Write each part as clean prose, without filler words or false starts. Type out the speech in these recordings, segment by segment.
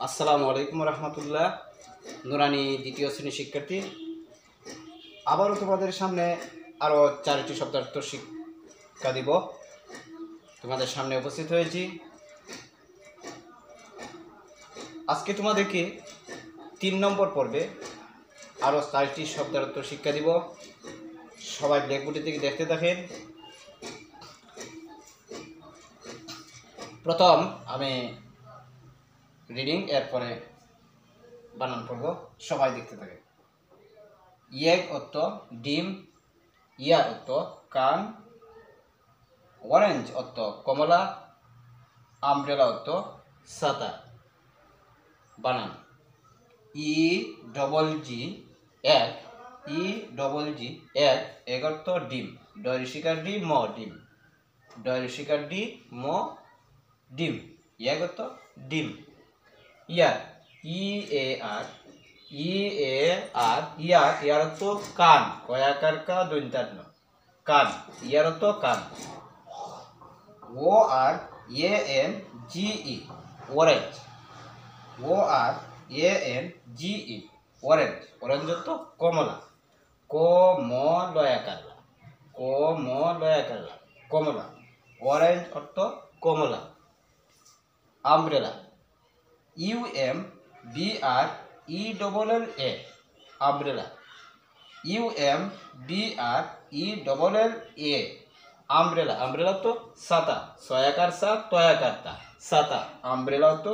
আসসালামু আলাইকুম রহমতুল্লাহ। নুরানি দ্বিতীয় শ্রেণীর শিক্ষার্থী, আবারও তোমাদের সামনে আরও 4টি শব্দার্থ শিক্ষা দিব। তোমাদের সামনে উপস্থিত হয়েছি। আজকে তোমাদেরকে 3 নম্বর পর্বে আরও 4টি শব্দার্থ শিক্ষা দিব। সবাই ব্ল্যাকবোর্ডের দিকে দেখতে থাকেন। প্রথম আমি রিডিং, এরপরে বানান পড়ব। সবাই দেখতে থাকে। ইয়েগ অর্থ ডিম, ইয়ার অর্থ কান, অরেঞ্জ অর্থ কমলা, আমব্রেলা অর্থ ছাতা। বানান ই ডবল জি এক, ই ডবল জি এক, এক অর্থ ডিম, ডয় শিকার ডি ম ডিম, ডয় শিকার ডি ম ডিম, ইয়েগ অর্থ ডিম। ইয়ার ই এ আর, ই এ আর, ইয়ার, ইয়ার অর্থ কান, কয়াকার কা দৈন্তান্ন কান, ইয়ার অর্থ কান। O R A N G E orange, O R A N G E orange, orange অর্থ কমলা। ক ম লয়াকার, ক ম লয়াকার কমলা, অরেঞ্জ অর্থ কমলা। আমব্রেলা ইউ এম বি আর ই ডবল এল এ, আমব্রেলা, ইউ এম বি আর ই ডবল এল এ, umbrella, umbrella তো ছাতা, ছয়াকার সা তয়াকার তা, ছাতা, আমব্রেলা তো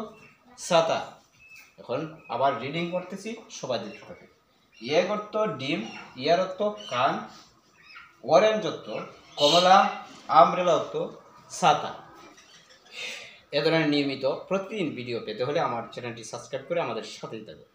ছাতা। এখন আবার রিডিং করতেছি, সবাই দেখতে থাকে। ইয়েগ অর্থ ডিম, ইয়ার অর্থ কান, অরেঞ্জ অর্থ কমলা, আমব্রেলা অর্থ ছাতা। এ ধরনের নিয়মিত প্রতিদিন ভিডিও পেতে হলে আমার চ্যানেলটি সাবস্ক্রাইব করে আমাদের সাথেই থাকুন।